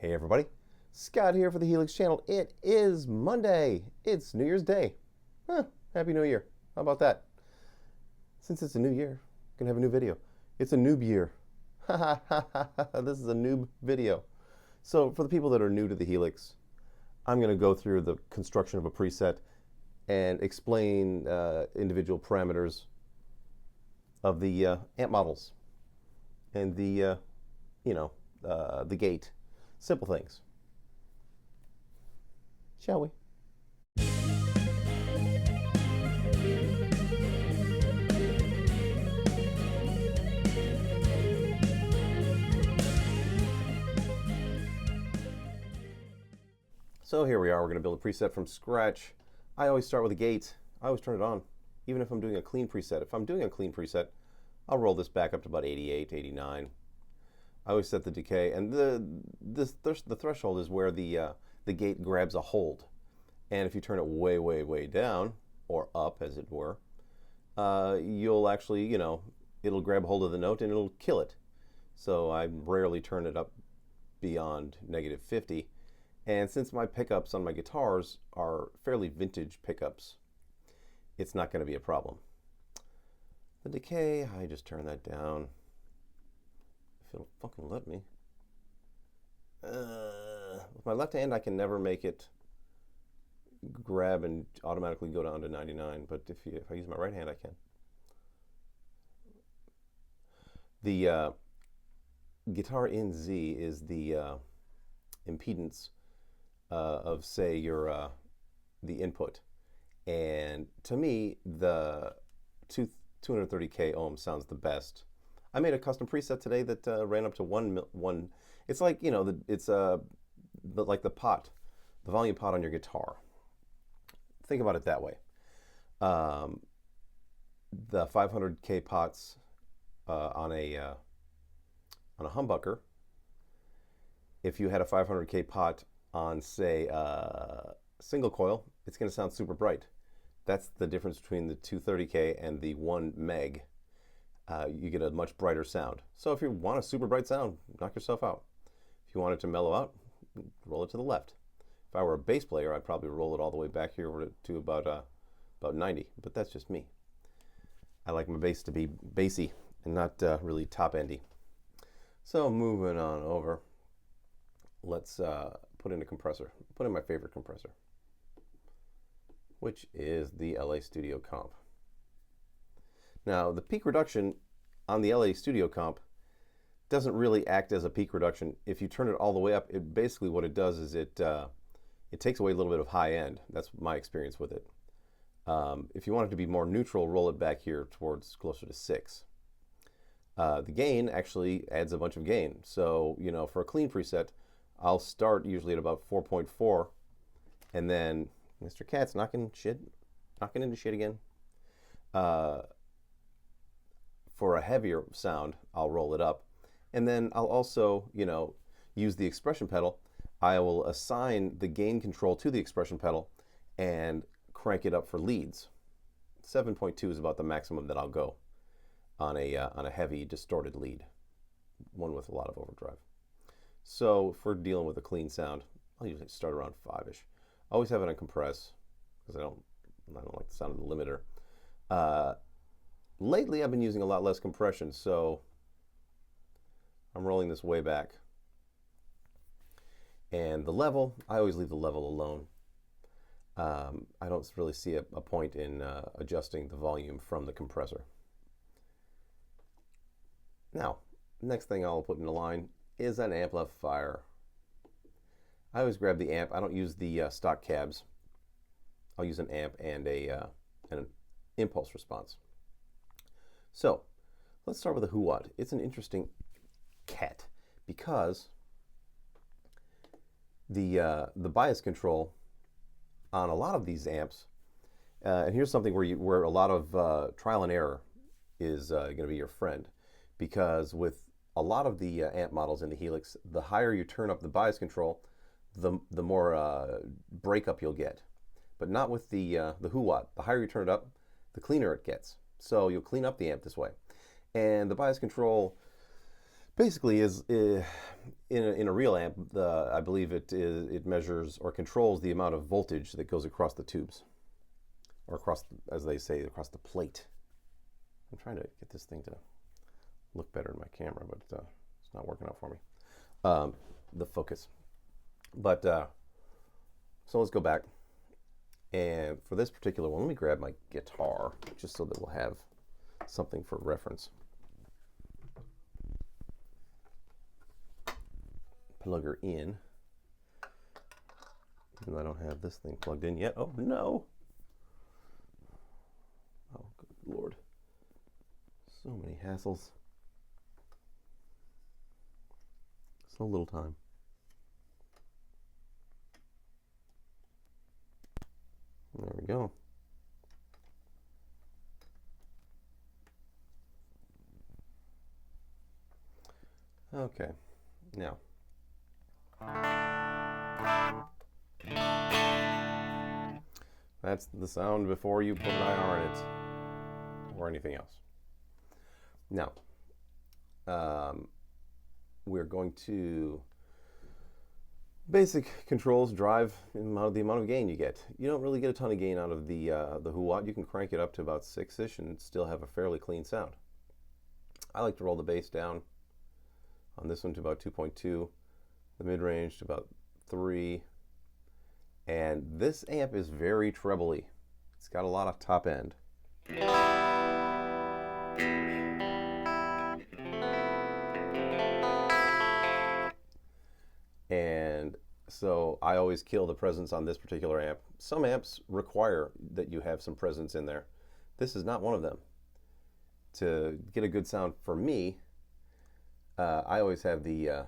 Hey everybody, Scott here for the Helix channel. It is Monday. It's New Year's Day. Happy New Year. How about that? Since it's a new year, I'm gonna have a new video. It's a noob year. This is a noob video. So for the people that are new to the Helix, I'm gonna go through the construction of a preset and explain individual parameters of the amp models and the the gate. Simple things. Shall we? So here we are. We're going to build a preset from scratch. I always start with a gate. I always turn it on, even if I'm doing a clean preset. If I'm doing a clean preset, I'll roll this back up to about 88, 89. I always set the decay, and the threshold is where the gate grabs a hold. And if you turn it way, way, way down, or up as it were, you'll actually, it'll grab hold of the note and it'll kill it. So I rarely turn it up beyond -50. And since my pickups on my guitars are fairly vintage pickups, it's not going to be a problem. The decay, I just turn that down. If it'll fucking let me. With my left hand, I can never make it grab and automatically go down to 99, but if I use my right hand, I can. The guitar in Z is the impedance of, say, your the input, and to me, the 230k ohm sounds the best. I made a custom preset today that ran up to one. It's like, it's like the pot, the volume pot on your guitar. Think about it that way. The 500k pots on a humbucker. If you had a 500k pot on, say, single coil, it's going to sound super bright. That's the difference between the 230k and the 1 meg. You get a much brighter sound. So if you want a super bright sound, knock yourself out. If you want it to mellow out, roll it to the left. If I were a bass player, I'd probably roll it all the way back here to about 90, but that's just me. I like my bass to be bassy and not really top-endy. So moving on over, let's put in a compressor. Put in my favorite compressor, which is the LA Studio Comp. Now, the peak reduction on the LA Studio Comp doesn't really act as a peak reduction. If you turn it all the way up, it basically what it does is it takes away a little bit of high end. That's my experience with it. If you want it to be more neutral, roll it back here towards closer to 6. The gain actually adds a bunch of gain. So, for a clean preset, I'll start usually at about 4.4, and then Mr. Cat's knocking into shit again. For a heavier sound, I'll roll it up. And then I'll also, use the expression pedal. I will assign the gain control to the expression pedal and crank it up for leads. 7.2 is about the maximum that I'll go on a heavy distorted lead, one with a lot of overdrive. So for dealing with a clean sound, I'll usually start around 5-ish. I always have it on compress because I don't like the sound of the limiter. Lately, I've been using a lot less compression, so I'm rolling this way back. And the level, I always leave the level alone. I don't really see a point in adjusting the volume from the compressor. Now, next thing I'll put in the line is an amplifier. I always grab the amp. I don't use the stock cabs. I'll use an amp and an impulse response. So let's start with a who-what. It's an interesting cat because the bias control on a lot of these amps, and here's something where a lot of trial and error is going to be your friend, because with a lot of the amp models in the Helix, the higher you turn up the bias control, the more breakup you'll get. But not with the who-what. The higher you turn it up, the cleaner it gets. So you'll clean up the amp this way. And the bias control Basically is in a real amp, I believe it measures or controls the amount of voltage that goes across the tubes, or across, as they say, across the plate. I'm trying to get this thing to look better in my camera, but it's not working out for me. The focus. But so let's go back, and for this particular one, let me grab my guitar just so that we'll have something for reference. Plug her in. And I don't have this thing plugged in yet. Oh no! Oh, good Lord. So many hassles. So little time. There we go. Okay, now. That's the sound before you put an IR in it, or anything else. Now, we're going to basic controls drive the amount of gain you get. You don't really get a ton of gain out of the who-watt. You can crank it up to about 6-ish and still have a fairly clean sound. I like to roll the bass down on this one to about 2.2, the mid-range to about 3, and this amp is very trebly. It's got a lot of top end. And so I always kill the presence on this particular amp. Some amps require that you have some presence in there. This is not one of them. To get a good sound for me, I always have the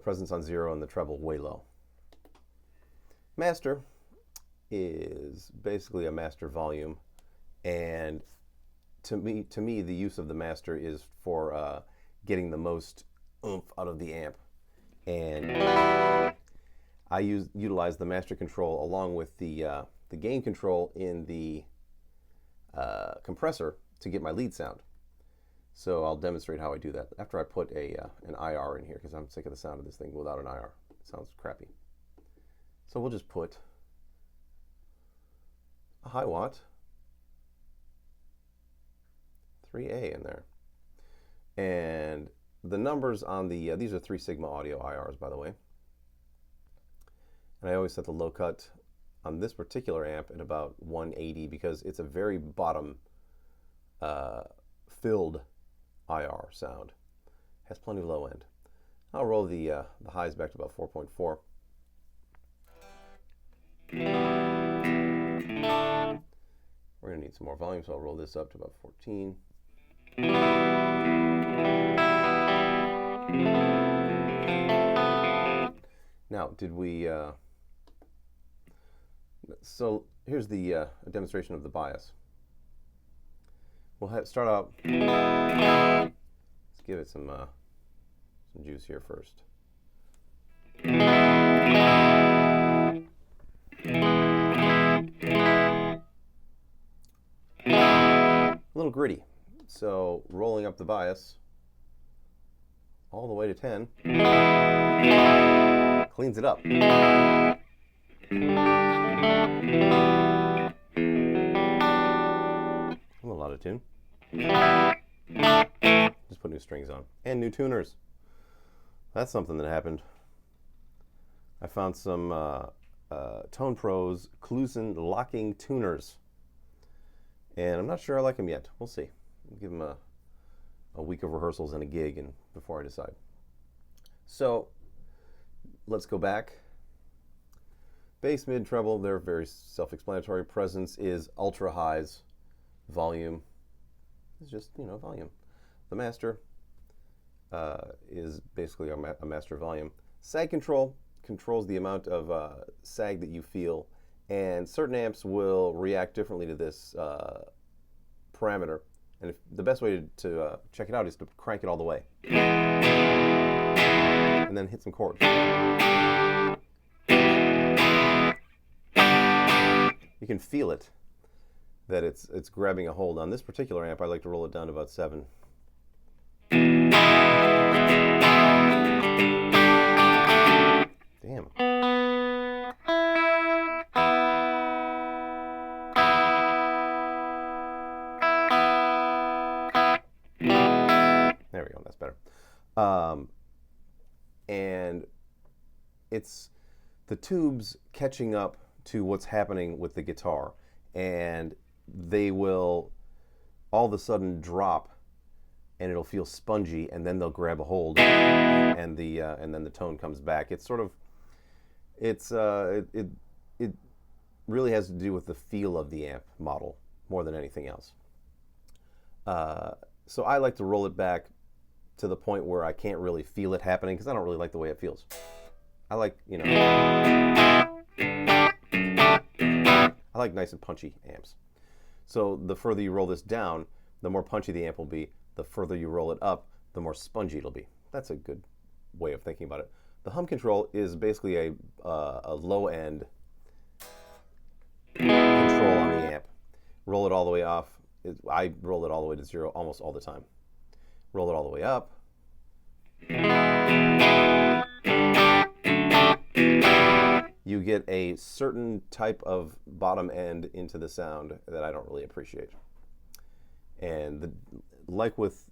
presence on 0 and the treble way low. Master is basically a master volume, and to me the use of the master is for getting the most oomph out of the amp, and I utilize the master control along with the gain control in the compressor to get my lead sound. So I'll demonstrate how I do that after I put an IR in here, because I'm sick of the sound of this thing without an IR. It sounds crappy. So we'll just put a high watt 3A in there. And the numbers on the, these are 3 Sigma Audio IRs, by the way. And I always set the low cut on this particular amp at about 180 because it's a very bottom filled IR sound. Has plenty of low end. I'll roll the highs back to about 4.4. We're going to need some more volume, so I'll roll this up to about 14. Now, did we... so here's the a demonstration of the bias. We'll start out... Let's give it some juice here first. A little gritty. So rolling up the bias all the way to 10 cleans it up. I'm a lot of tune. Just put new strings on and new tuners. That's something that happened. I found some Tone Pro's Clusen locking tuners, and I'm not sure I like them yet. We'll see. I'll give them a week of rehearsals and a gig and before I decide. So let's go back. Bass, mid, treble, they're very self-explanatory. Presence is ultra highs. Volume is just, volume. The master is basically a master volume. Sag control controls the amount of sag that you feel, and certain amps will react differently to this parameter. And the best way to check it out is to crank it all the way. And then hit some chords. You can feel it, that it's grabbing a hold. On this particular amp, I like to roll it down to about 7. And it's the tubes catching up to what's happening with the guitar, and they will all of a sudden drop, and it'll feel spongy, and then they'll grab a hold, and then the tone comes back. It's sort of, it really has to do with the feel of the amp model more than anything else. So I like to roll it back to the point where I can't really feel it happening, because I don't really like the way it feels. I like, I like nice and punchy amps. So the further you roll this down, the more punchy the amp will be. The further you roll it up, the more spongy it'll be. That's a good way of thinking about it. The hum control is basically a low-end control on the amp. Roll it all the way off. I roll it all the way to 0 almost all the time. Roll it all the way up. You get a certain type of bottom end into the sound that I don't really appreciate. And like with,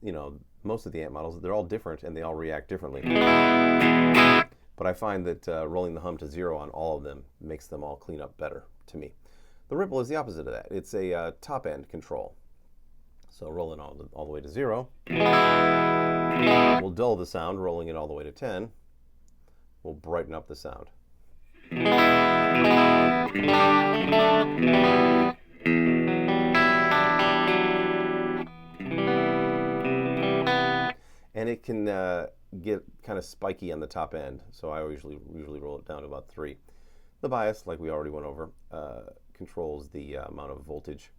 most of the amp models, they're all different and they all react differently. But I find that rolling the hum to 0 on all of them makes them all clean up better to me. The ripple is the opposite of that. It's a top end control. So rolling all the way to 0 will dull the sound. Rolling it all the way to 10 will brighten up the sound. And it can get kind of spiky on the top end, so I usually roll it down to about 3. The bias, like we already went over, controls the amount of voltage.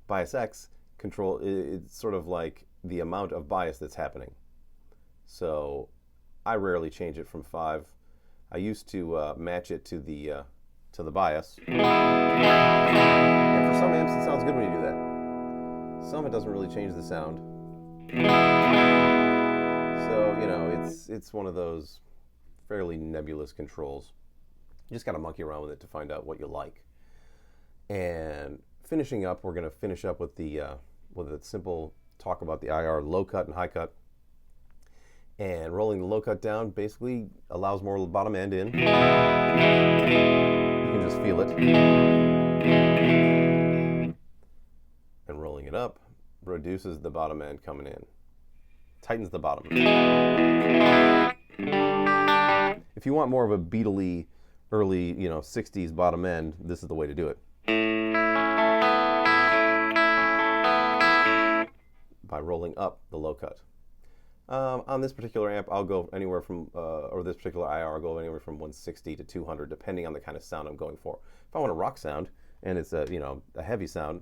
Bias X it's sort of like the amount of bias that's happening. So I rarely change it from 5. I used to match it to the bias. And for some amps, it sounds good when you do that. Some, it doesn't really change the sound. So, it's one of those fairly nebulous controls. You just got to monkey around with it to find out what you like. And finishing up, we're going to finish up with a simple talk about the IR low cut and high cut. And rolling the low cut down basically allows more bottom end in. You can just feel it. And rolling it up reduces the bottom end coming in. Tightens the bottom. If you want more of a Beatle-y, early 60s bottom end, this is the way to do it. By rolling up the low cut. On this particular amp, I'll go anywhere from, or this particular IR, I'll go anywhere from 160 to 200, depending on the kind of sound I'm going for. If I want a rock sound, and it's a heavy sound,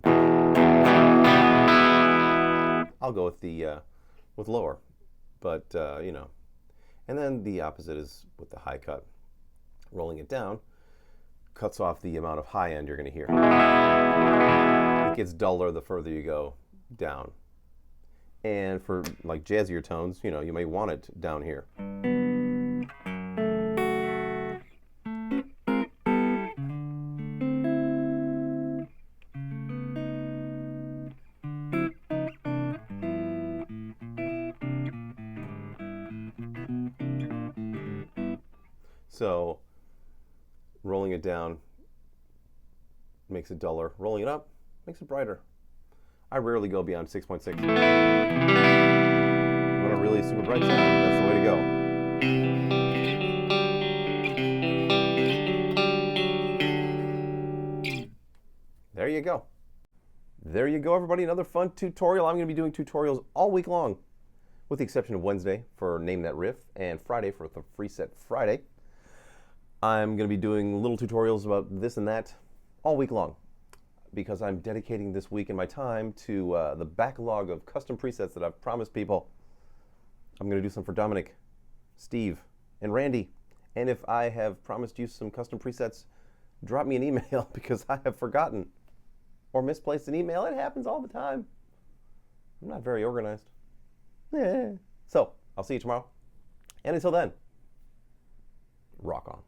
I'll go with lower. But and then the opposite is with the high cut. Rolling it down cuts off the amount of high end you're going to hear. It gets duller the further you go down. And for like jazzier tones, you may want it down here. So rolling it down makes it duller. Rolling it up makes it brighter. I rarely go beyond 6.6. You want a really super bright sound? That's the way to go. There you go. There you go, everybody. Another fun tutorial. I'm going to be doing tutorials all week long, with the exception of Wednesday for Name That Riff and Friday for the Free Set Friday. I'm going to be doing little tutorials about this and that all week long, because I'm dedicating this week in my time to the backlog of custom presets that I've promised people. I'm going to do some for Dominic, Steve, and Randy. And if I have promised you some custom presets, drop me an email, because I have forgotten or misplaced an email. It happens all the time. I'm not very organized. So, I'll see you tomorrow. And until then, rock on.